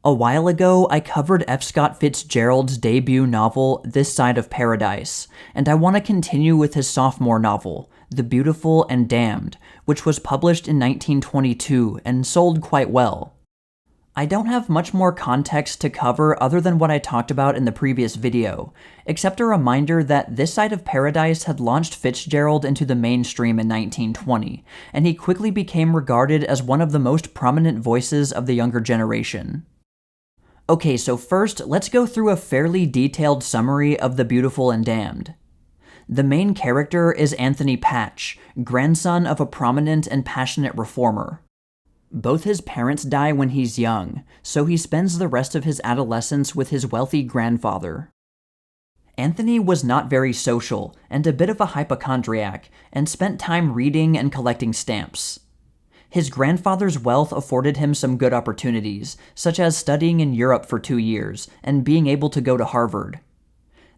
A while ago, I covered F. Scott Fitzgerald's debut novel, This Side of Paradise, and I want to continue with his sophomore novel, The Beautiful and Damned, which was published in 1922 and sold quite well. I don't have much more context to cover other than what I talked about in the previous video, except a reminder that This Side of Paradise had launched Fitzgerald into the mainstream in 1920, and he quickly became regarded as one of the most prominent voices of the younger generation. Okay, so first, let's go through a fairly detailed summary of The Beautiful and Damned. The main character is Anthony Patch, grandson of a prominent and passionate reformer. Both his parents die when he's young, so he spends the rest of his adolescence with his wealthy grandfather. Anthony was not very social and a bit of a hypochondriac, and spent time reading and collecting stamps. His grandfather's wealth afforded him some good opportunities, such as studying in Europe for 2 years and being able to go to Harvard.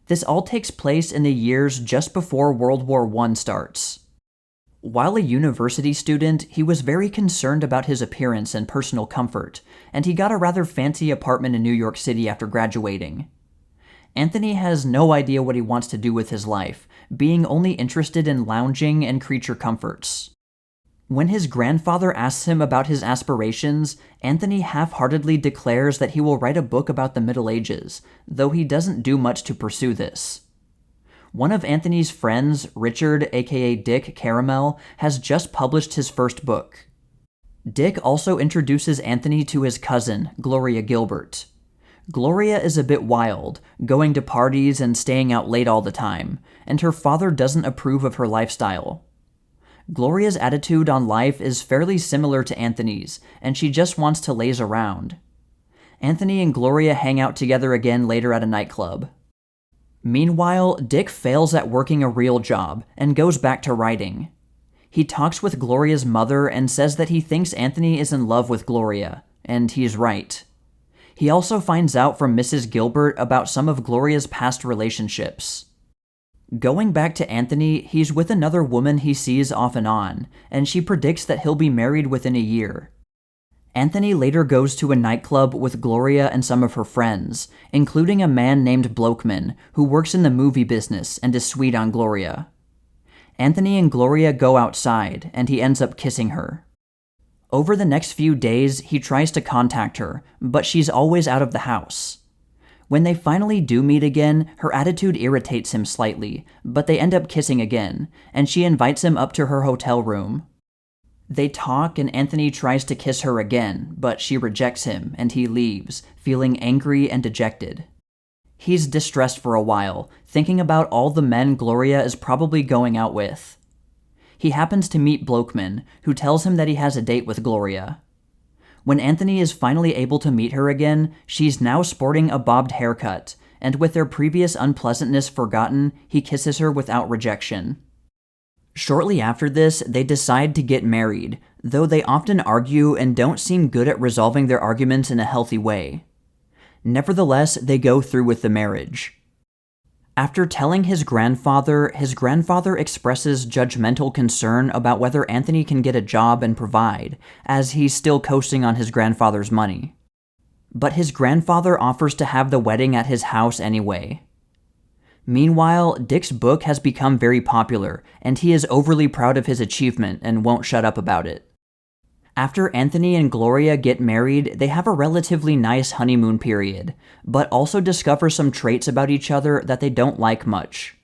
This all takes place in the years just before World War I starts. While a university student, he was very concerned about his appearance and personal comfort, and he got a rather fancy apartment in New York City after graduating. Anthony has no idea what he wants to do with his life, being only interested in lounging and creature comforts. When his grandfather asks him about his aspirations, Anthony half-heartedly declares that he will write a book about the Middle Ages, though he doesn't do much to pursue this. One of Anthony's friends, Richard, aka Dick Caramel, has just published his first book. Dick also introduces Anthony to his cousin, Gloria Gilbert. Gloria is a bit wild, going to parties and staying out late all the time, and her father doesn't approve of her lifestyle. Gloria's attitude on life is fairly similar to Anthony's, and she just wants to laze around. Anthony and Gloria hang out together again later at a nightclub. Meanwhile, Dick fails at working a real job and goes back to writing. He talks with Gloria's mother and says that he thinks Anthony is in love with Gloria, and he's right. He also finds out from Mrs. Gilbert about some of Gloria's past relationships. Going back to Anthony, he's with another woman he sees off and on, and she predicts that he'll be married within a year. Anthony later goes to a nightclub with Gloria and some of her friends, including a man named Blokeman, who works in the movie business and is sweet on Gloria. Anthony and Gloria go outside, and he ends up kissing her. Over the next few days, he tries to contact her, but she's always out of the house. When they finally do meet again, her attitude irritates him slightly, but they end up kissing again, and she invites him up to her hotel room. They talk, and Anthony tries to kiss her again, but she rejects him, and he leaves, feeling angry and dejected. He's distressed for a while, thinking about all the men Gloria is probably going out with. He happens to meet Blokeman, who tells him that he has a date with Gloria. When Anthony is finally able to meet her again, she's now sporting a bobbed haircut, and with their previous unpleasantness forgotten, he kisses her without rejection. Shortly after this, they decide to get married, though they often argue and don't seem good at resolving their arguments in a healthy way. Nevertheless, they go through with the marriage. After telling his grandfather expresses judgmental concern about whether Anthony can get a job and provide, as he's still coasting on his grandfather's money. But his grandfather offers to have the wedding at his house anyway. Meanwhile, Dick's book has become very popular, and he is overly proud of his achievement and won't shut up about it. After Anthony and Gloria get married, they have a relatively nice honeymoon period, but also discover some traits about each other that they don't like much.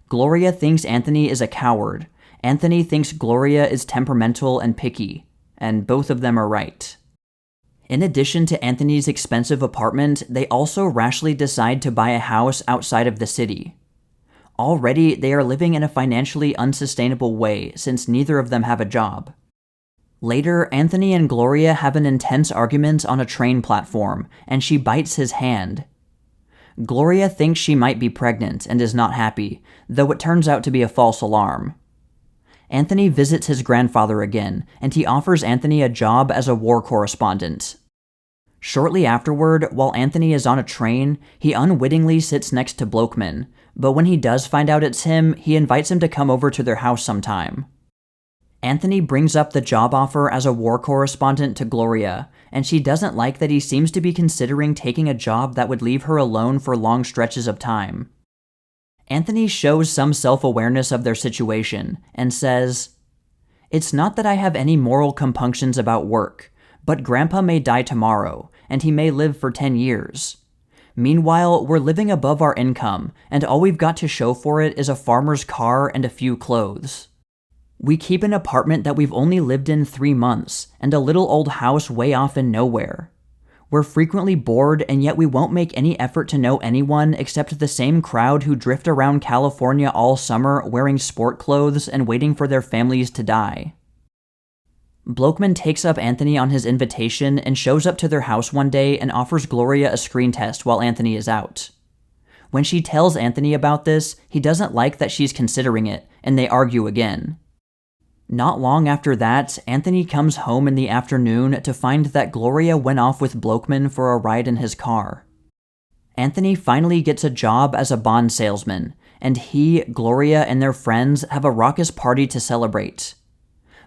Gloria thinks Anthony is a coward. Anthony thinks Gloria is temperamental and picky, and both of them are right. In addition to Anthony's expensive apartment, they also rashly decide to buy a house outside of the city. Already, they are living in a financially unsustainable way since neither of them have a job. Later, Anthony and Gloria have an intense argument on a train platform, and she bites his hand. Gloria thinks she might be pregnant and is not happy, though it turns out to be a false alarm. Anthony visits his grandfather again, and he offers Anthony a job as a war correspondent. Shortly afterward, while Anthony is on a train, he unwittingly sits next to Blokeman, but when he does find out it's him, he invites him to come over to their house sometime. Anthony brings up the job offer as a war correspondent to Gloria, and she doesn't like that he seems to be considering taking a job that would leave her alone for long stretches of time. Anthony shows some self-awareness of their situation and says, "It's not that I have any moral compunctions about work, but Grandpa may die tomorrow, and he may live for 10 years. Meanwhile, we're living above our income, and all we've got to show for it is a farmer's car and a few clothes. We keep an apartment that we've only lived in 3 months, and a little old house way off in nowhere. We're frequently bored, and yet we won't make any effort to know anyone except the same crowd who drift around California all summer wearing sport clothes and waiting for their families to die." Blokman takes up Anthony on his invitation and shows up to their house one day and offers Gloria a screen test while Anthony is out. When she tells Anthony about this, he doesn't like that she's considering it, and they argue again. Not long after that, Anthony comes home in the afternoon to find that Gloria went off with Blokman for a ride in his car. Anthony finally gets a job as a bond salesman, and he, Gloria, and their friends have a raucous party to celebrate.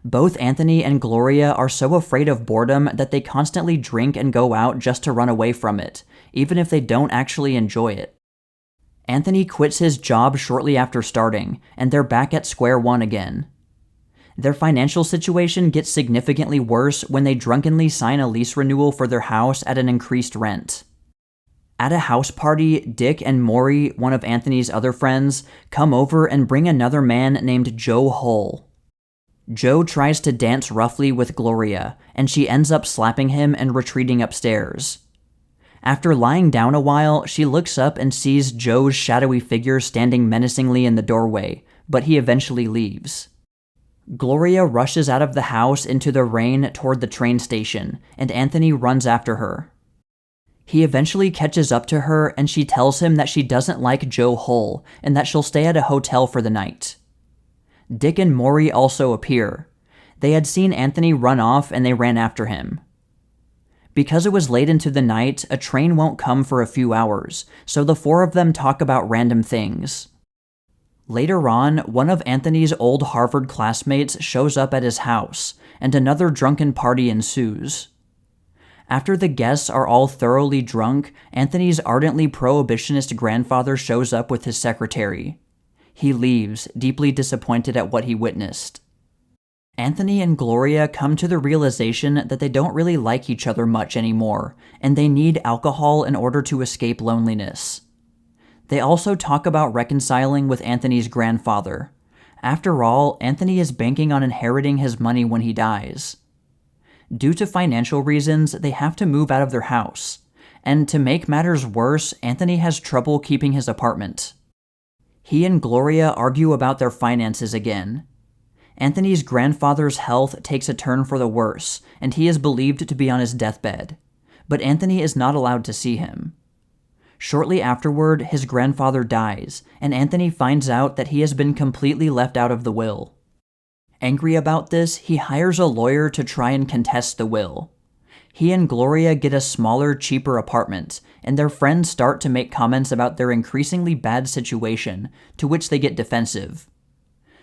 Both Anthony and Gloria are so afraid of boredom that they constantly drink and go out just to run away from it, even if they don't actually enjoy it. Anthony quits his job shortly after starting, and they're back at square one again. Their financial situation gets significantly worse when they drunkenly sign a lease renewal for their house at an increased rent. At a house party, Dick and Maury, one of Anthony's other friends, come over and bring another man named Joe Hull. Joe tries to dance roughly with Gloria, and she ends up slapping him and retreating upstairs. After lying down a while, she looks up and sees Joe's shadowy figure standing menacingly in the doorway, but he eventually leaves. Gloria rushes out of the house into the rain toward the train station, and Anthony runs after her. He eventually catches up to her, and she tells him that she doesn't like Joe Hull, and that she'll stay at a hotel for the night. Dick and Maury also appear. They had seen Anthony run off, and they ran after him. Because it was late into the night, a train won't come for a few hours, so the four of them talk about random things. Later on, one of Anthony's old Harvard classmates shows up at his house, and another drunken party ensues. After the guests are all thoroughly drunk, Anthony's ardently prohibitionist grandfather shows up with his secretary. He leaves, deeply disappointed at what he witnessed. Anthony and Gloria come to the realization that they don't really like each other much anymore, and they need alcohol in order to escape loneliness. They also talk about reconciling with Anthony's grandfather. After all, Anthony is banking on inheriting his money when he dies. Due to financial reasons, they have to move out of their house. And to make matters worse, Anthony has trouble keeping his apartment. He and Gloria argue about their finances again. Anthony's grandfather's health takes a turn for the worse, and he is believed to be on his deathbed. But Anthony is not allowed to see him. Shortly afterward, his grandfather dies, and Anthony finds out that he has been completely left out of the will. Angry about this, he hires a lawyer to try and contest the will. He and Gloria get a smaller, cheaper apartment, and their friends start to make comments about their increasingly bad situation, to which they get defensive.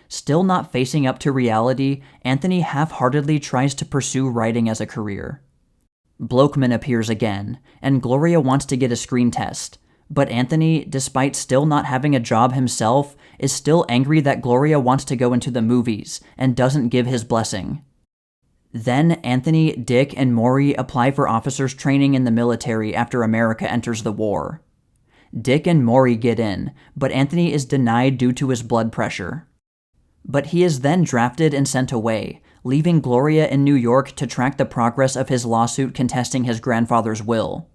Still not facing up to reality, Anthony half-heartedly tries to pursue writing as a career. Blokman appears again, and Gloria wants to get a screen test, but Anthony, despite still not having a job himself, is still angry that Gloria wants to go into the movies and doesn't give his blessing. Then Anthony, Dick, and Maury apply for officers' training in the military after America enters the war. Dick and Maury get in, but Anthony is denied due to his blood pressure. But he is then drafted and sent away, leaving Gloria in New York to track the progress of his lawsuit contesting his grandfather's will.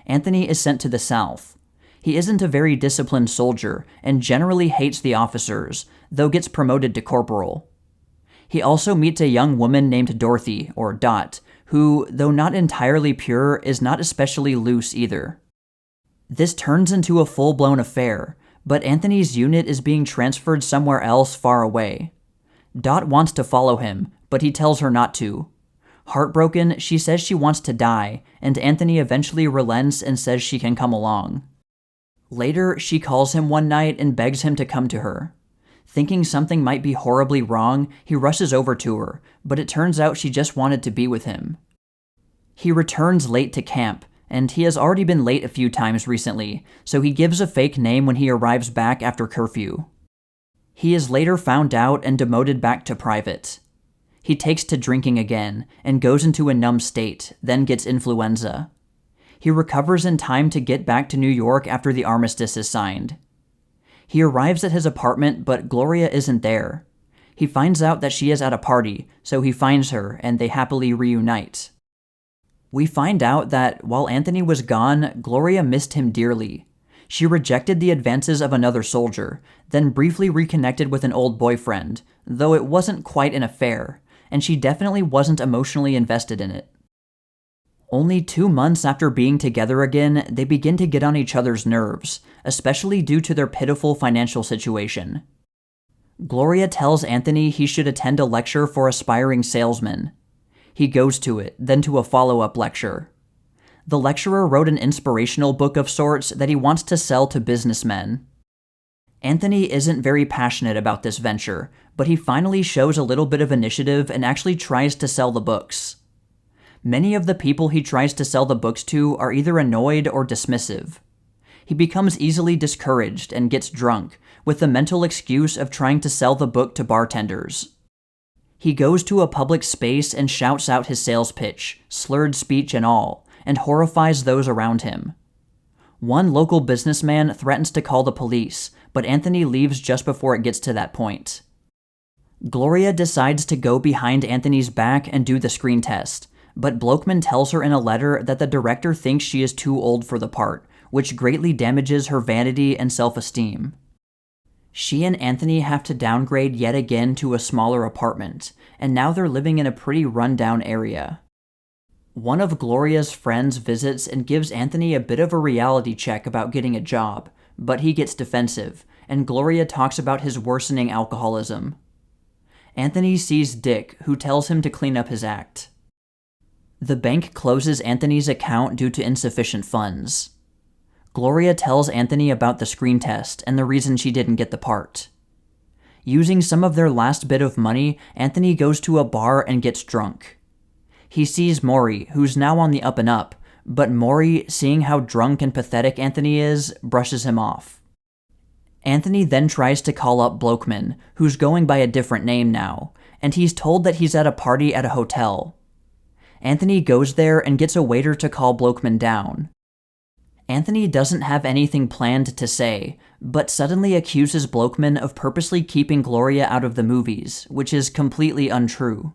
Anthony is sent to the South. He isn't a very disciplined soldier and generally hates the officers, though gets promoted to corporal. He also meets a young woman named Dorothy, or Dot, who, though not entirely pure, is not especially loose either. This turns into a full-blown affair, but Anthony's unit is being transferred somewhere else far away. Dot wants to follow him, but he tells her not to. Heartbroken, she says she wants to die, and Anthony eventually relents and says she can come along. Later, she calls him one night and begs him to come to her. Thinking something might be horribly wrong, he rushes over to her, but it turns out she just wanted to be with him. He returns late to camp, and he has already been late a few times recently, so he gives a fake name when he arrives back after curfew. He is later found out and demoted back to private. He takes to drinking again, and goes into a numb state, then gets influenza. He recovers in time to get back to New York after the armistice is signed. He arrives at his apartment, but Gloria isn't there. He finds out that she is at a party, so he finds her, and they happily reunite. We find out that while Anthony was gone, Gloria missed him dearly. She rejected the advances of another soldier, then briefly reconnected with an old boyfriend, though it wasn't quite an affair, and she definitely wasn't emotionally invested in it. Only 2 months after being together again, they begin to get on each other's nerves, especially due to their pitiful financial situation. Gloria tells Anthony he should attend a lecture for aspiring salesmen. He goes to it, then to a follow-up lecture. The lecturer wrote an inspirational book of sorts that he wants to sell to businessmen. Anthony isn't very passionate about this venture, but he finally shows a little bit of initiative and actually tries to sell the books. Many of the people he tries to sell the books to are either annoyed or dismissive. He becomes easily discouraged and gets drunk, with the mental excuse of trying to sell the book to bartenders. He goes to a public space and shouts out his sales pitch, slurred speech and all, and horrifies those around him. One local businessman threatens to call the police, but Anthony leaves just before it gets to that point. Gloria decides to go behind Anthony's back and do the screen test, but Blokman tells her in a letter that the director thinks she is too old for the part, which greatly damages her vanity and self-esteem. She and Anthony have to downgrade yet again to a smaller apartment, and now they're living in a pretty run-down area. One of Gloria's friends visits and gives Anthony a bit of a reality check about getting a job, but he gets defensive, and Gloria talks about his worsening alcoholism. Anthony sees Dick, who tells him to clean up his act. The bank closes Anthony's account due to insufficient funds. Gloria tells Anthony about the screen test and the reason she didn't get the part. Using some of their last bit of money, Anthony goes to a bar and gets drunk. He sees Maury, who's now on the up and up, but Maury, seeing how drunk and pathetic Anthony is, brushes him off. Anthony then tries to call up Blokman, who's going by a different name now, and he's told that he's at a party at a hotel. Anthony goes there and gets a waiter to call Blokman down. Anthony doesn't have anything planned to say, but suddenly accuses Blokman of purposely keeping Gloria out of the movies, which is completely untrue.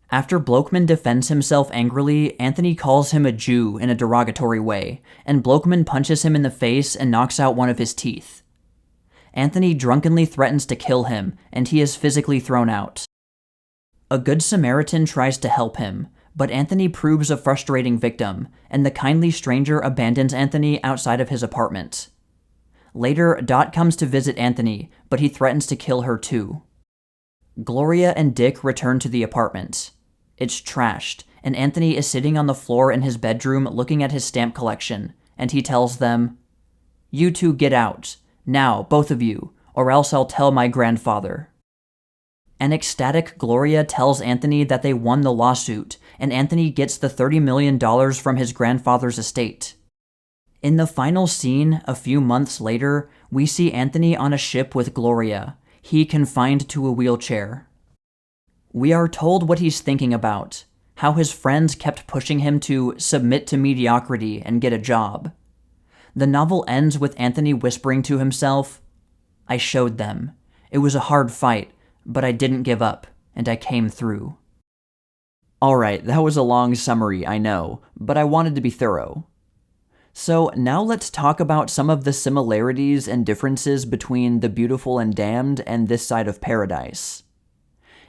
After Blokman defends himself angrily, Anthony calls him a Jew in a derogatory way, and Blokman punches him in the face and knocks out one of his teeth. Anthony drunkenly threatens to kill him, and he is physically thrown out. A good Samaritan tries to help him, but Anthony proves a frustrating victim, and the kindly stranger abandons Anthony outside of his apartment. Later, Dot comes to visit Anthony, but he threatens to kill her too. Gloria and Dick return to the apartment. It's trashed, and Anthony is sitting on the floor in his bedroom looking at his stamp collection, and he tells them, "You two get out. Now, both of you, or else I'll tell my grandfather." An ecstatic Gloria tells Anthony that they won the lawsuit, and Anthony gets the $30 million from his grandfather's estate. In the final scene, a few months later, we see Anthony on a ship with Gloria, he confined to a wheelchair. We are told what he's thinking about, how his friends kept pushing him to submit to mediocrity and get a job. The novel ends with Anthony whispering to himself, "I showed them. It was a hard fight, but I didn't give up, and I came through." Alright, that was a long summary, I know, but I wanted to be thorough. So now let's talk about some of the similarities and differences between The Beautiful and Damned and This Side of Paradise.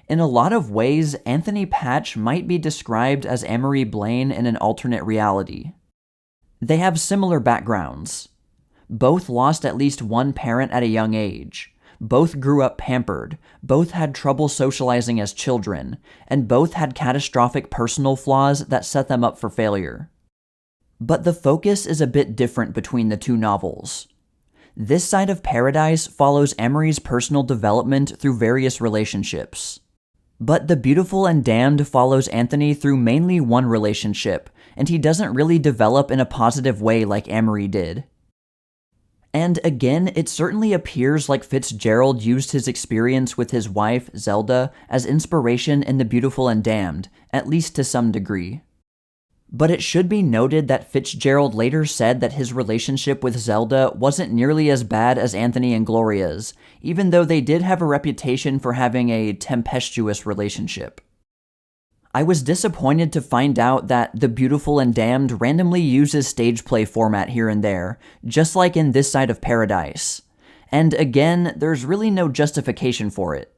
In a lot of ways, Anthony Patch might be described as Amory Blaine in an alternate reality. They have similar backgrounds. Both lost at least one parent at a young age. Both grew up pampered, both had trouble socializing as children, and both had catastrophic personal flaws that set them up for failure. But the focus is a bit different between the two novels. This Side of Paradise follows Emery's personal development through various relationships. But The Beautiful and Damned follows Anthony through mainly one relationship, and he doesn't really develop in a positive way like Emery did. And again, it certainly appears like Fitzgerald used his experience with his wife, Zelda, as inspiration in The Beautiful and Damned, at least to some degree. But it should be noted that Fitzgerald later said that his relationship with Zelda wasn't nearly as bad as Anthony and Gloria's, even though they did have a reputation for having a tempestuous relationship. I was disappointed to find out that The Beautiful and Damned randomly uses stage play format here and there, just like in This Side of Paradise. And again, there's really no justification for it.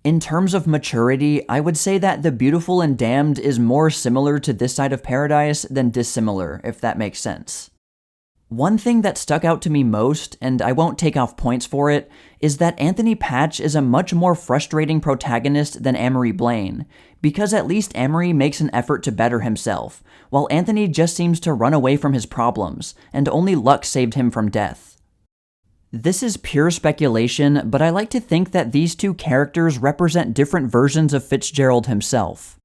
In terms of maturity, I would say that The Beautiful and Damned is more similar to This Side of Paradise than dissimilar, if that makes sense. One thing that stuck out to me most, and I won't take off points for it, is that Anthony Patch is a much more frustrating protagonist than Amory Blaine, because at least Amory makes an effort to better himself, while Anthony just seems to run away from his problems, and only luck saved him from death. This is pure speculation, but I like to think that these two characters represent different versions of Fitzgerald himself.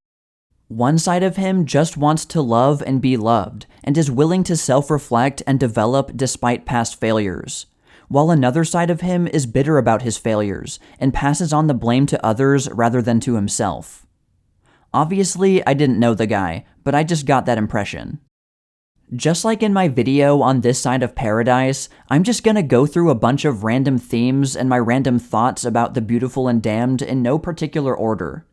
One side of him just wants to love and be loved, and is willing to self-reflect and develop despite past failures, while another side of him is bitter about his failures, and passes on the blame to others rather than to himself. Obviously, I didn't know the guy, but I just got that impression. Just like in my video on This Side of Paradise, I'm just gonna go through a bunch of random themes and my random thoughts about The Beautiful and Damned in no particular order.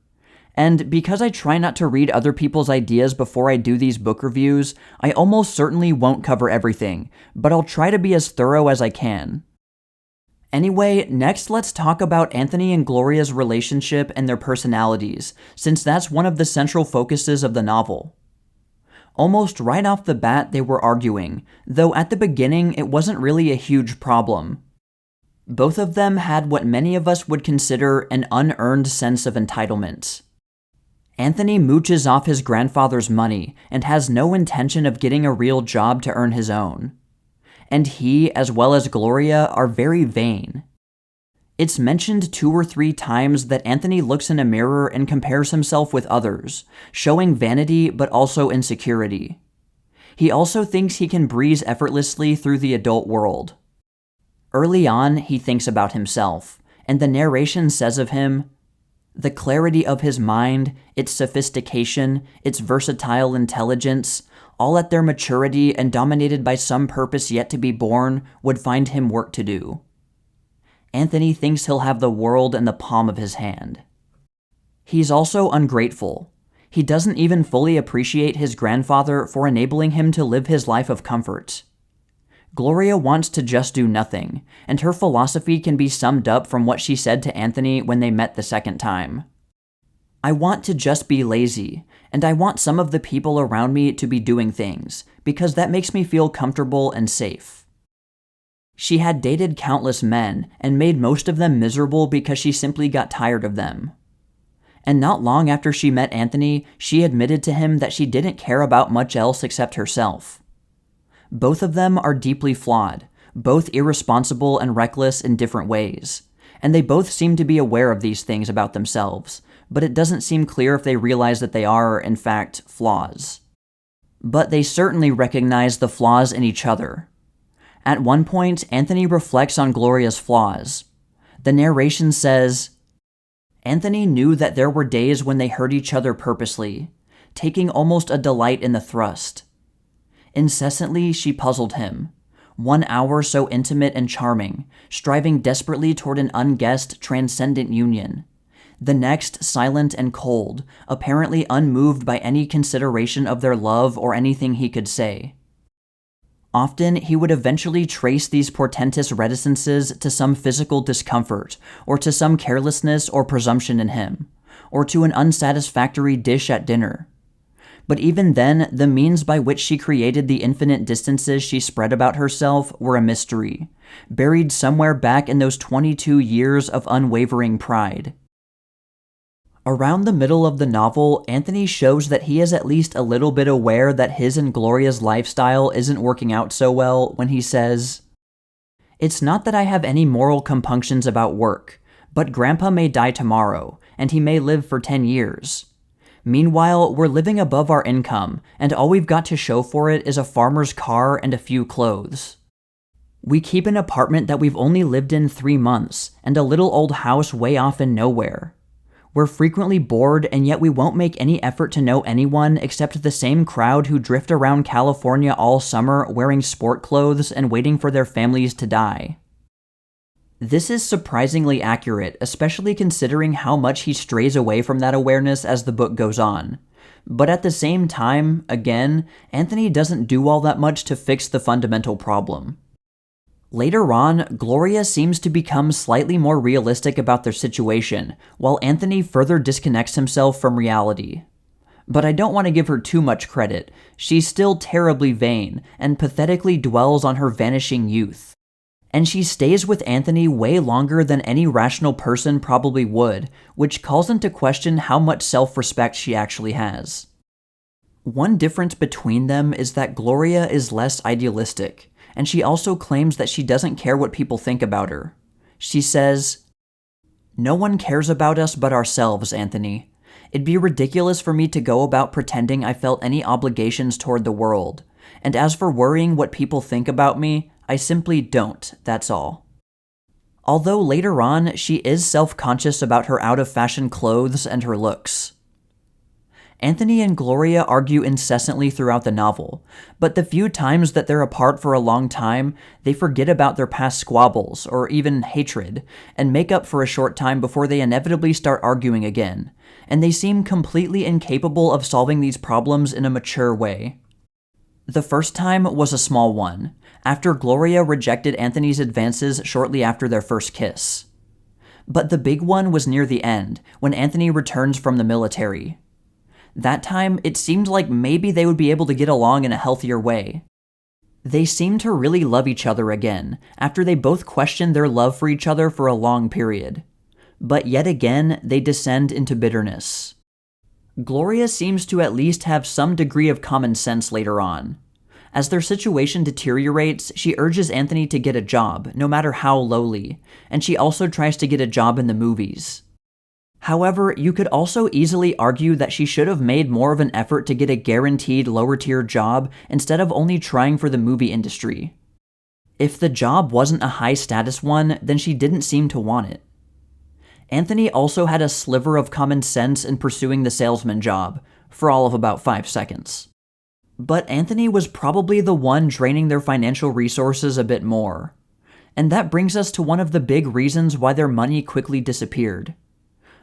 And because I try not to read other people's ideas before I do these book reviews, I almost certainly won't cover everything, but I'll try to be as thorough as I can. Anyway, next let's talk about Anthony and Gloria's relationship and their personalities, since that's one of the central focuses of the novel. Almost right off the bat, they were arguing, though at the beginning it wasn't really a huge problem. Both of them had what many of us would consider an unearned sense of entitlement. Anthony mooches off his grandfather's money and has no intention of getting a real job to earn his own. And he, as well as Gloria, are very vain. It's mentioned 2 or 3 times that Anthony looks in a mirror and compares himself with others, showing vanity but also insecurity. He also thinks he can breeze effortlessly through the adult world. Early on, he thinks about himself, and the narration says of him, "The clarity of his mind, its sophistication, its versatile intelligence, all at their maturity and dominated by some purpose yet to be born, would find him work to do." Anthony thinks he'll have the world in the palm of his hand. He's also ungrateful. He doesn't even fully appreciate his grandfather for enabling him to live his life of comfort. Gloria wants to just do nothing, and her philosophy can be summed up from what she said to Anthony when they met the second time. "I want to just be lazy, and I want some of the people around me to be doing things, because that makes me feel comfortable and safe." She had dated countless men and made most of them miserable because she simply got tired of them. And not long after she met Anthony, she admitted to him that she didn't care about much else except herself. Both of them are deeply flawed, both irresponsible and reckless in different ways, and they both seem to be aware of these things about themselves, but it doesn't seem clear if they realize that they are, in fact, flaws. But they certainly recognize the flaws in each other. At one point, Anthony reflects on Gloria's flaws. The narration says, "Anthony knew that there were days when they hurt each other purposely, taking almost a delight in the thrust. Incessantly, she puzzled him. 1 hour so intimate and charming, striving desperately toward an unguessed, transcendent union. The next, silent and cold, apparently unmoved by any consideration of their love or anything he could say. Often, he would eventually trace these portentous reticences to some physical discomfort, or to some carelessness or presumption in him, or to an unsatisfactory dish at dinner. But even then, the means by which she created the infinite distances she spread about herself were a mystery, buried somewhere back in those 22 years of unwavering pride." Around the middle of the novel, Anthony shows that he is at least a little bit aware that his and Gloria's lifestyle isn't working out so well when he says, It's not that I have any moral compunctions about work, but Grandpa may die tomorrow, and he may live for 10 years. Meanwhile, we're living above our income, and all we've got to show for it is a farmer's car and a few clothes. We keep an apartment that we've only lived in 3 months, and a little old house way off in nowhere. We're frequently bored, and yet we won't make any effort to know anyone except the same crowd who drift around California all summer wearing sport clothes and waiting for their families to die. This is surprisingly accurate, especially considering how much he strays away from that awareness as the book goes on. But at the same time, again, Anthony doesn't do all that much to fix the fundamental problem. Later on, Gloria seems to become slightly more realistic about their situation, while Anthony further disconnects himself from reality. But I don't want to give her too much credit. She's still terribly vain, and pathetically dwells on her vanishing youth. And she stays with Anthony way longer than any rational person probably would, which calls into question how much self-respect she actually has. One difference between them is that Gloria is less idealistic, and she also claims that she doesn't care what people think about her. She says, "No one cares about us but ourselves, Anthony. It'd be ridiculous for me to go about pretending I felt any obligations toward the world. And as for worrying what people think about me, I simply don't, that's all." Although later on, she is self-conscious about her out-of-fashion clothes and her looks. Anthony and Gloria argue incessantly throughout the novel, but the few times that they're apart for a long time, they forget about their past squabbles, or even hatred, and make up for a short time before they inevitably start arguing again, and they seem completely incapable of solving these problems in a mature way. The first time was a small one, after Gloria rejected Anthony's advances shortly after their first kiss. But the big one was near the end, when Anthony returns from the military. That time, it seemed like maybe they would be able to get along in a healthier way. They seemed to really love each other again, after they both questioned their love for each other for a long period. But yet again, they descend into bitterness. Gloria seems to at least have some degree of common sense later on. As their situation deteriorates, she urges Anthony to get a job, no matter how lowly, and she also tries to get a job in the movies. However, you could also easily argue that she should have made more of an effort to get a guaranteed lower-tier job instead of only trying for the movie industry. If the job wasn't a high-status one, then she didn't seem to want it. Anthony also had a sliver of common sense in pursuing the salesman job, for all of about 5 seconds. But Anthony was probably the one draining their financial resources a bit more. And that brings us to one of the big reasons why their money quickly disappeared.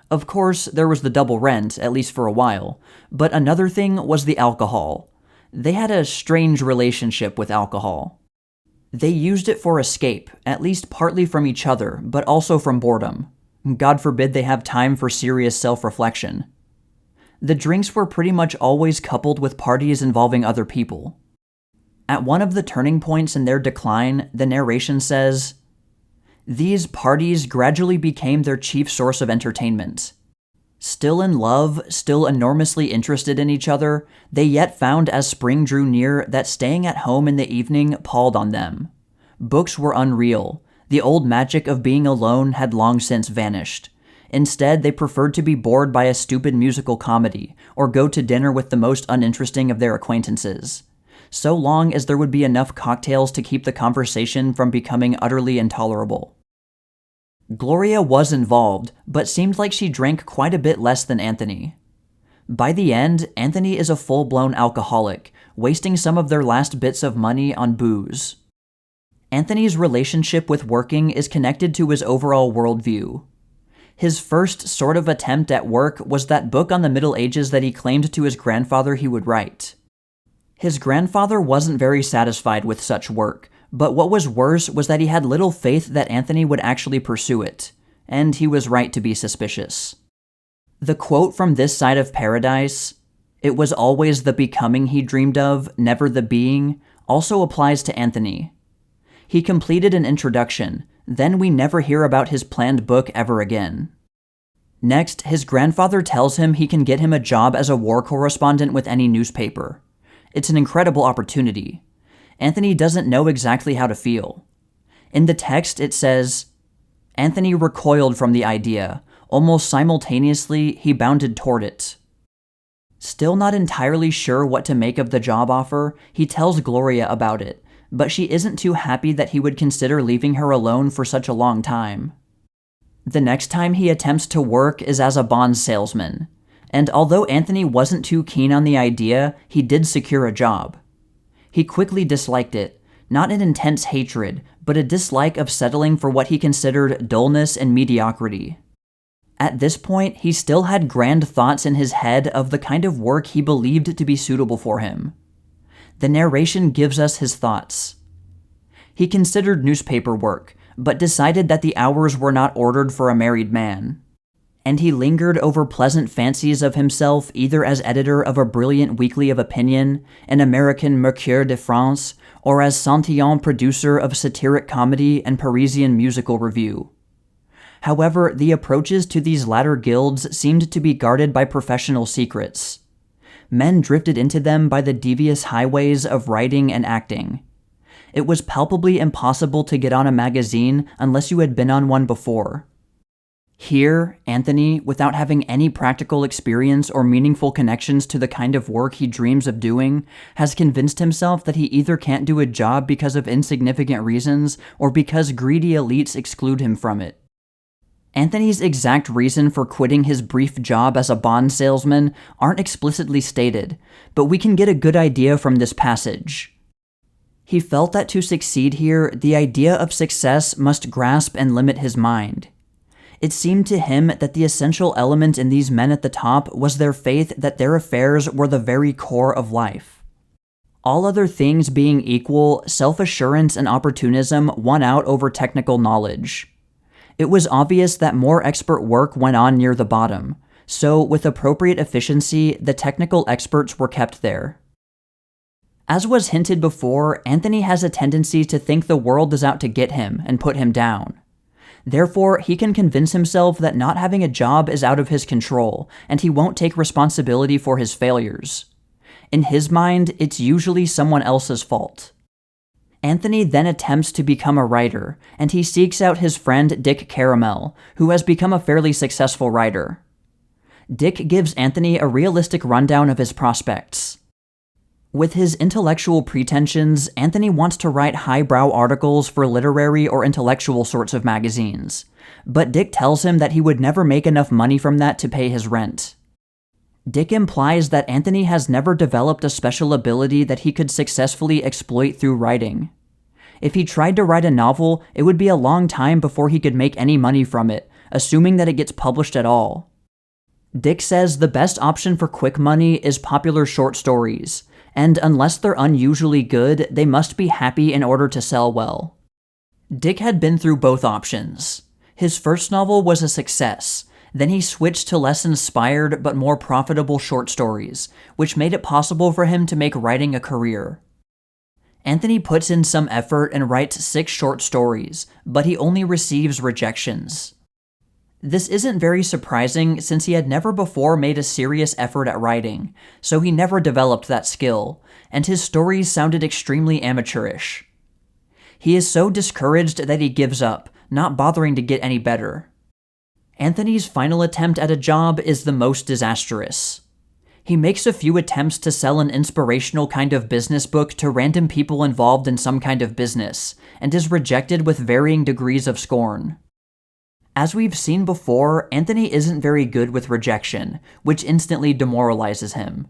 Of course, there was the double rent, at least for a while, but another thing was the alcohol. They had a strange relationship with alcohol. They used it for escape, at least partly from each other, but also from boredom. God forbid they have time for serious self-reflection. The drinks were pretty much always coupled with parties involving other people. At one of the turning points in their decline, the narration says, "These parties gradually became their chief source of entertainment. Still in love, still enormously interested in each other, they yet found as spring drew near that staying at home in the evening palled on them. Books were unreal. The old magic of being alone had long since vanished. Instead, they preferred to be bored by a stupid musical comedy, or go to dinner with the most uninteresting of their acquaintances, so long as there would be enough cocktails to keep the conversation from becoming utterly intolerable." Gloria was involved, but seemed like she drank quite a bit less than Anthony. By the end, Anthony is a full-blown alcoholic, wasting some of their last bits of money on booze. Anthony's relationship with working is connected to his overall worldview. His first sort of attempt at work was that book on the Middle Ages that he claimed to his grandfather he would write. His grandfather wasn't very satisfied with such work, but what was worse was that he had little faith that Anthony would actually pursue it, and he was right to be suspicious. The quote from This Side of Paradise, "It was always the becoming he dreamed of, never the being," also applies to Anthony. He completed an introduction, then we never hear about his planned book ever again. Next, his grandfather tells him he can get him a job as a war correspondent with any newspaper. It's an incredible opportunity. Anthony doesn't know exactly how to feel. In the text, it says, Anthony recoiled from the idea. Almost simultaneously, he bounded toward it. Still not entirely sure what to make of the job offer, he tells Gloria about it, but she isn't too happy that he would consider leaving her alone for such a long time. The next time he attempts to work is as a bond salesman, and although Anthony wasn't too keen on the idea, he did secure a job. He quickly disliked it, not an intense hatred, but a dislike of settling for what he considered dullness and mediocrity. At this point, he still had grand thoughts in his head of the kind of work he believed to be suitable for him. The narration gives us his thoughts. He considered newspaper work, but decided that the hours were not ordered for a married man. And he lingered over pleasant fancies of himself either as editor of a brilliant weekly of opinion, an American Mercure de France, or as sentient producer of satiric comedy and Parisian musical review. However, the approaches to these latter guilds seemed to be guarded by professional secrets. Men drifted into them by the devious highways of writing and acting. It was palpably impossible to get on a magazine unless you had been on one before. Here, Anthony, without having any practical experience or meaningful connections to the kind of work he dreams of doing, has convinced himself that he either can't do a job because of insignificant reasons or because greedy elites exclude him from it. Anthony's exact reason for quitting his brief job as a bond salesman aren't explicitly stated, but we can get a good idea from this passage. He felt that to succeed here, the idea of success must grasp and limit his mind. It seemed to him that the essential element in these men at the top was their faith that their affairs were the very core of life. All other things being equal, self-assurance and opportunism won out over technical knowledge. It was obvious that more expert work went on near the bottom, so with appropriate efficiency, the technical experts were kept there. As was hinted before, Anthony has a tendency to think the world is out to get him and put him down. Therefore, he can convince himself that not having a job is out of his control, and he won't take responsibility for his failures. In his mind, it's usually someone else's fault. Anthony then attempts to become a writer, and he seeks out his friend Dick Caramel, who has become a fairly successful writer. Dick gives Anthony a realistic rundown of his prospects. With his intellectual pretensions, Anthony wants to write highbrow articles for literary or intellectual sorts of magazines, but Dick tells him that he would never make enough money from that to pay his rent. Dick implies that Anthony has never developed a special ability that he could successfully exploit through writing. If he tried to write a novel, it would be a long time before he could make any money from it, assuming that it gets published at all. Dick says the best option for quick money is popular short stories, and unless they're unusually good, they must be happy in order to sell well. Dick had been through both options. His first novel was a success. Then he switched to less inspired but more profitable short stories, which made it possible for him to make writing a career. Anthony puts in some effort and writes 6 short stories, but he only receives rejections. This isn't very surprising since he had never before made a serious effort at writing, so he never developed that skill, and his stories sounded extremely amateurish. He is so discouraged that he gives up, not bothering to get any better. Anthony's final attempt at a job is the most disastrous. He makes a few attempts to sell an inspirational kind of business book to random people involved in some kind of business, and is rejected with varying degrees of scorn. As we've seen before, Anthony isn't very good with rejection, which instantly demoralizes him.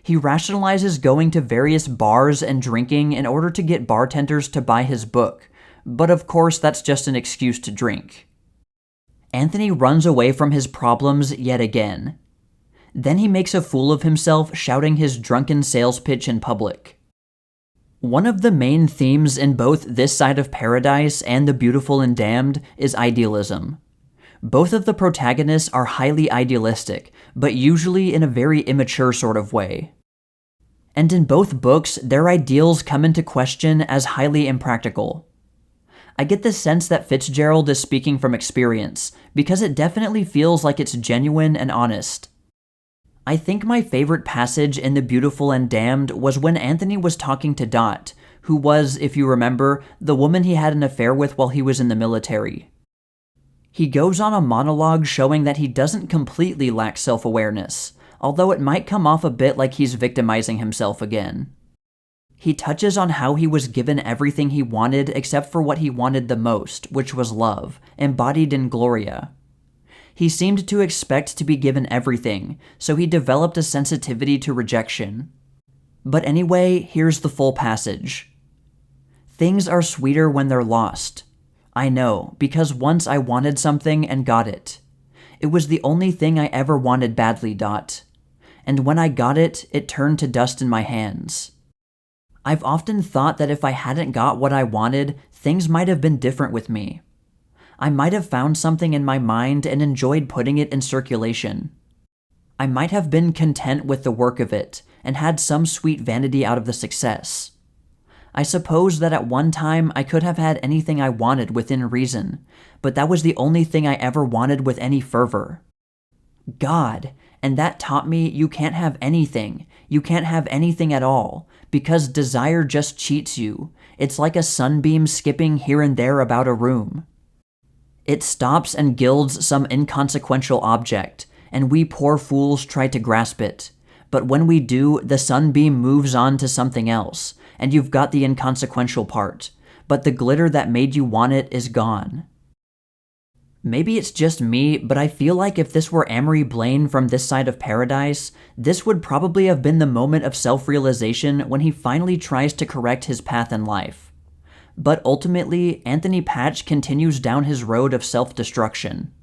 He rationalizes going to various bars and drinking in order to get bartenders to buy his book, but of course that's just an excuse to drink. Anthony runs away from his problems yet again. Then he makes a fool of himself shouting his drunken sales pitch in public. One of the main themes in both This Side of Paradise and The Beautiful and Damned is idealism. Both of the protagonists are highly idealistic, but usually in a very immature sort of way. And in both books, their ideals come into question as highly impractical. I get the sense that Fitzgerald is speaking from experience, because it definitely feels like it's genuine and honest. I think my favorite passage in The Beautiful and Damned was when Anthony was talking to Dot, who was, if you remember, the woman he had an affair with while he was in the military. He goes on a monologue showing that he doesn't completely lack self-awareness, although it might come off a bit like he's victimizing himself again. He touches on how he was given everything he wanted except for what he wanted the most, which was love, embodied in Gloria. He seemed to expect to be given everything, so he developed a sensitivity to rejection. But anyway, here's the full passage. Things are sweeter when they're lost. I know, because once I wanted something and got it. It was the only thing I ever wanted badly. And when I got it, it turned to dust in my hands. I've often thought that if I hadn't got what I wanted, things might have been different with me. I might have found something in my mind and enjoyed putting it in circulation. I might have been content with the work of it and had some sweet vanity out of the success. I suppose that at one time I could have had anything I wanted within reason, but that was the only thing I ever wanted with any fervor. God, and that taught me you can't have anything. You can't have anything at all, because desire just cheats you. It's like a sunbeam skipping here and there about a room. It stops and gilds some inconsequential object, and we poor fools try to grasp it. But when we do, the sunbeam moves on to something else, and you've got the inconsequential part, but the glitter that made you want it is gone. Maybe it's just me, but I feel like if this were Amory Blaine from this side of paradise, this would probably have been the moment of self-realization when he finally tries to correct his path in life. But ultimately, Anthony Patch continues down his road of self-destruction.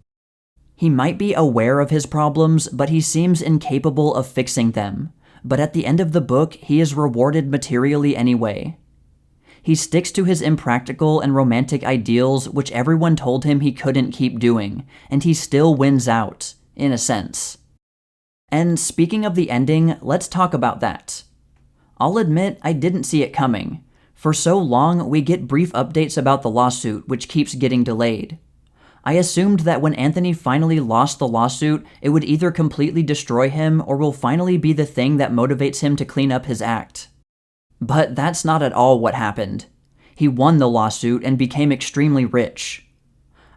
He might be aware of his problems, but he seems incapable of fixing them. But at the end of the book, he is rewarded materially anyway. He sticks to his impractical and romantic ideals, which everyone told him he couldn't keep doing, and he still wins out, in a sense. And speaking of the ending, let's talk about that. I'll admit I didn't see it coming. For so long, we get brief updates about the lawsuit, which keeps getting delayed. I assumed that when Anthony finally lost the lawsuit, it would either completely destroy him or will finally be the thing that motivates him to clean up his act. But that's not at all what happened. He won the lawsuit and became extremely rich.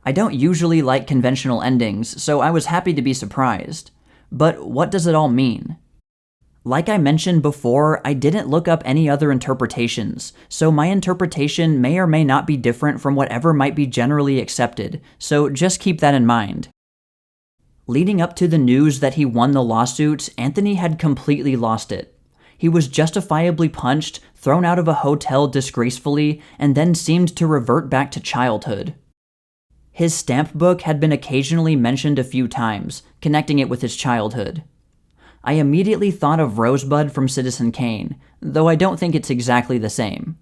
I don't usually like conventional endings, so I was happy to be surprised. But what does it all mean? Like I mentioned before, I didn't look up any other interpretations, so my interpretation may or may not be different from whatever might be generally accepted, so just keep that in mind. Leading up to the news that he won the lawsuit, Anthony had completely lost it. He was justifiably punched, thrown out of a hotel disgracefully, and then seemed to revert back to childhood. His stamp book had been occasionally mentioned a few times, connecting it with his childhood. I immediately thought of Rosebud from Citizen Kane, though I don't think it's exactly the same.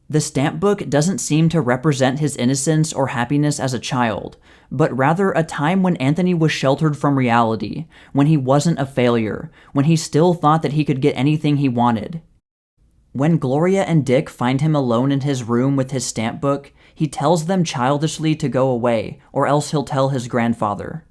The stamp book doesn't seem to represent his innocence or happiness as a child, but rather a time when Anthony was sheltered from reality, when he wasn't a failure, when he still thought that he could get anything he wanted. When Gloria and Dick find him alone in his room with his stamp book, he tells them childishly to go away, or else he'll tell his grandfather.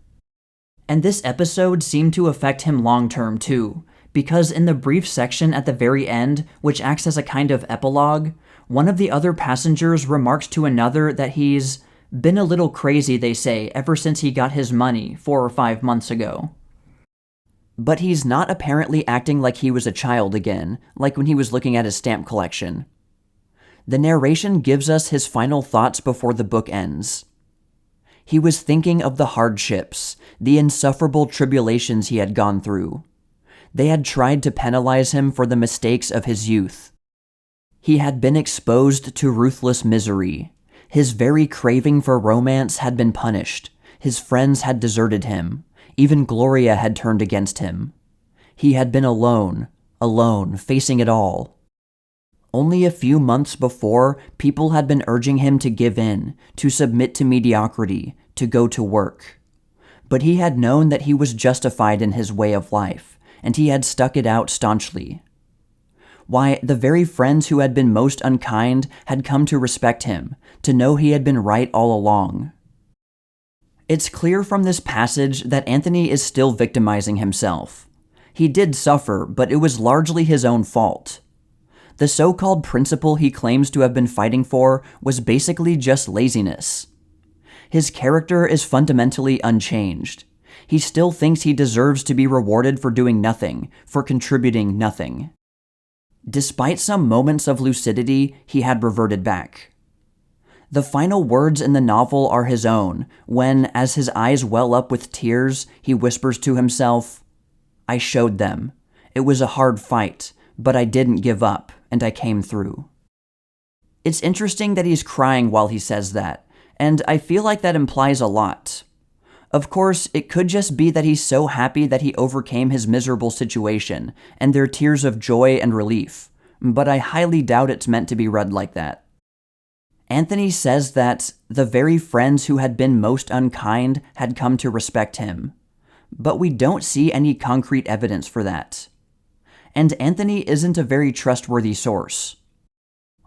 And this episode seemed to affect him long-term too, because in the brief section at the very end, which acts as a kind of epilogue, one of the other passengers remarks to another that he's been a little crazy, they say, ever since he got his money 4 or 5 months ago. But he's not apparently acting like he was a child again, like when he was looking at his stamp collection. The narration gives us his final thoughts before the book ends. He was thinking of the hardships, the insufferable tribulations he had gone through. They had tried to penalize him for the mistakes of his youth. He had been exposed to ruthless misery. His very craving for romance had been punished. His friends had deserted him. Even Gloria had turned against him. He had been alone, facing it all. Only a few months before, people had been urging him to give in, to submit to mediocrity, to go to work. But he had known that he was justified in his way of life, and he had stuck it out staunchly. Why, the very friends who had been most unkind had come to respect him, to know he had been right all along. It's clear from this passage that Anthony is still victimizing himself. He did suffer, but it was largely his own fault. The so-called principle he claims to have been fighting for was basically just laziness. His character is fundamentally unchanged. He still thinks he deserves to be rewarded for doing nothing, for contributing nothing. Despite some moments of lucidity, he had reverted back. The final words in the novel are his own, when, as his eyes well up with tears, he whispers to himself, "I showed them. It was a hard fight, but I didn't give up, and I came through." It's interesting that he's crying while he says that, and I feel like that implies a lot. Of course, it could just be that he's so happy that he overcame his miserable situation, and they're tears of joy and relief, but I highly doubt it's meant to be read like that. Anthony says that the very friends who had been most unkind had come to respect him, but we don't see any concrete evidence for that. And Anthony isn't a very trustworthy source.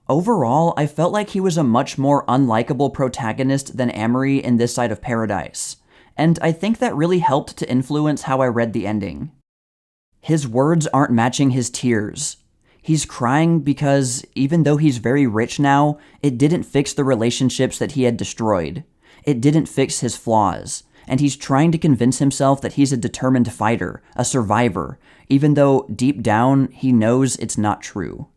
Overall, I felt like he was a much more unlikable protagonist than Amory in This Side of Paradise, and I think that really helped to influence how I read the ending. His words aren't matching his tears. He's crying because, even though he's very rich now, it didn't fix the relationships that he had destroyed. It didn't fix his flaws, and he's trying to convince himself that he's a determined fighter, a survivor, even though deep down he knows it's not true.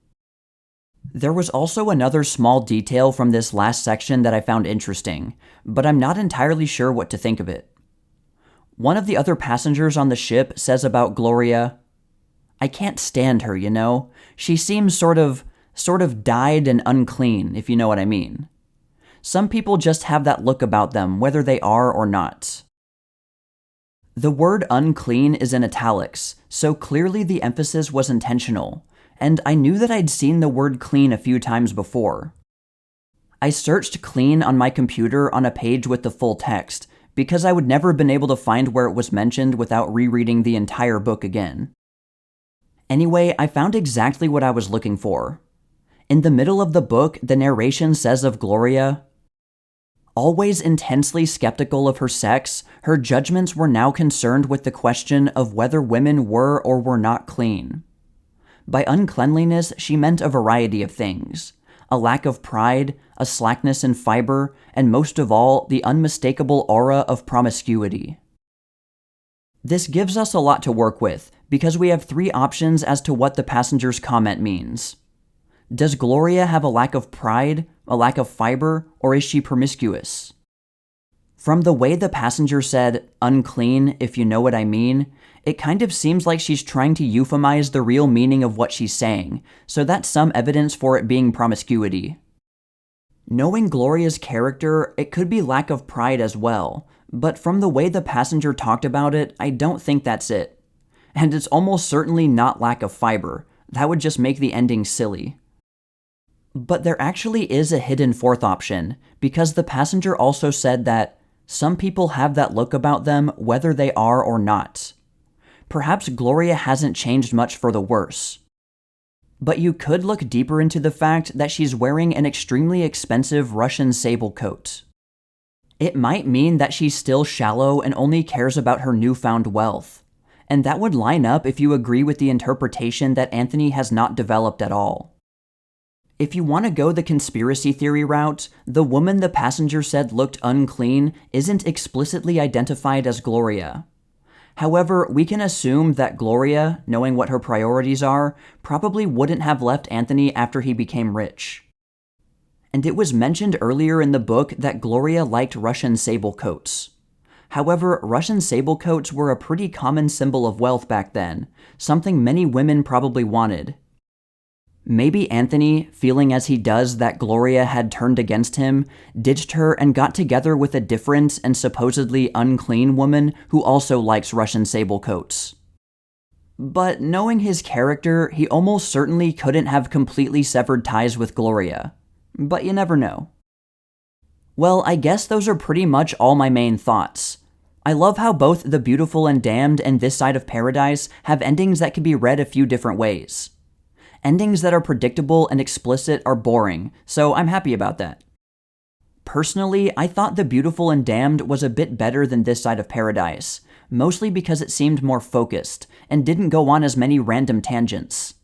There was also another small detail from this last section that I found interesting, but I'm not entirely sure what to think of it. One of the other passengers on the ship says about Gloria, "I can't stand her, you know? She seems sort of dyed and unclean, if you know what I mean. Some people just have that look about them, whether they are or not." The word unclean is in italics, so clearly the emphasis was intentional, and I knew that I'd seen the word clean a few times before. I searched clean on my computer on a page with the full text, because I would never have been able to find where it was mentioned without rereading the entire book again. Anyway, I found exactly what I was looking for. In the middle of the book, the narration says of Gloria, "Always intensely skeptical of her sex, her judgments were now concerned with the question of whether women were or were not clean. By uncleanliness, she meant a variety of things. A lack of pride, a slackness in fiber, and most of all, the unmistakable aura of promiscuity." This gives us a lot to work with, because we have three options as to what the passenger's comment means. Does Gloria have a lack of pride, a lack of fiber, or is she promiscuous? From the way the passenger said, "unclean, if you know what I mean," it kind of seems like she's trying to euphemize the real meaning of what she's saying, so that's some evidence for it being promiscuity. Knowing Gloria's character, it could be lack of pride as well, but from the way the passenger talked about it, I don't think that's it. And it's almost certainly not lack of fiber. That would just make the ending silly. But there actually is a hidden fourth option, because the passenger also said that some people have that look about them whether they are or not. Perhaps Gloria hasn't changed much for the worse. But you could look deeper into the fact that she's wearing an extremely expensive Russian sable coat. It might mean that she's still shallow and only cares about her newfound wealth. And that would line up if you agree with the interpretation that Anthony has not developed at all. If you want to go the conspiracy theory route, the woman the passenger said looked unclean isn't explicitly identified as Gloria. However, we can assume that Gloria, knowing what her priorities are, probably wouldn't have left Anthony after he became rich. And it was mentioned earlier in the book that Gloria liked Russian sable coats. However, Russian sable coats were a pretty common symbol of wealth back then, something many women probably wanted. Maybe Anthony, feeling as he does that Gloria had turned against him, ditched her and got together with a different and supposedly unclean woman who also likes Russian sable coats. But knowing his character, he almost certainly couldn't have completely severed ties with Gloria. But you never know. Well, I guess those are pretty much all my main thoughts. I love how both The Beautiful and Damned and This Side of Paradise have endings that can be read a few different ways. Endings that are predictable and explicit are boring, so I'm happy about that. Personally, I thought The Beautiful and Damned was a bit better than This Side of Paradise, mostly because it seemed more focused, and didn't go on as many random tangents.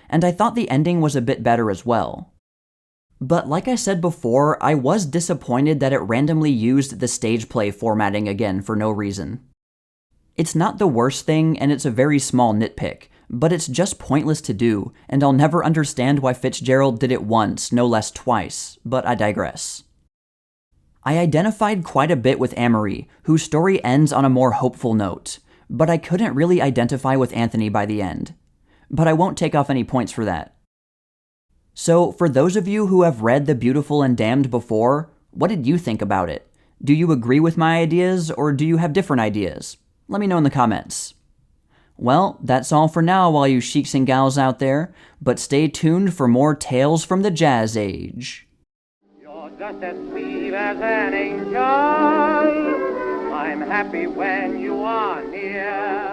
and I thought the ending was a bit better as well. But like I said before, I was disappointed that it randomly used the stage play formatting again for no reason. It's not the worst thing, and it's a very small nitpick, but it's just pointless to do, and I'll never understand why Fitzgerald did it once, no less twice, but I digress. I identified quite a bit with Amory, whose story ends on a more hopeful note, but I couldn't really identify with Anthony by the end. But I won't take off any points for that. So, for those of you who have read The Beautiful and Damned before, what did you think about it? Do you agree with my ideas, or do you have different ideas? Let me know in the comments. Well, that's all for now, all you sheiks and gals out there, but stay tuned for more tales from the Jazz Age. You're just as sweet as an angel. I'm happy when you are near.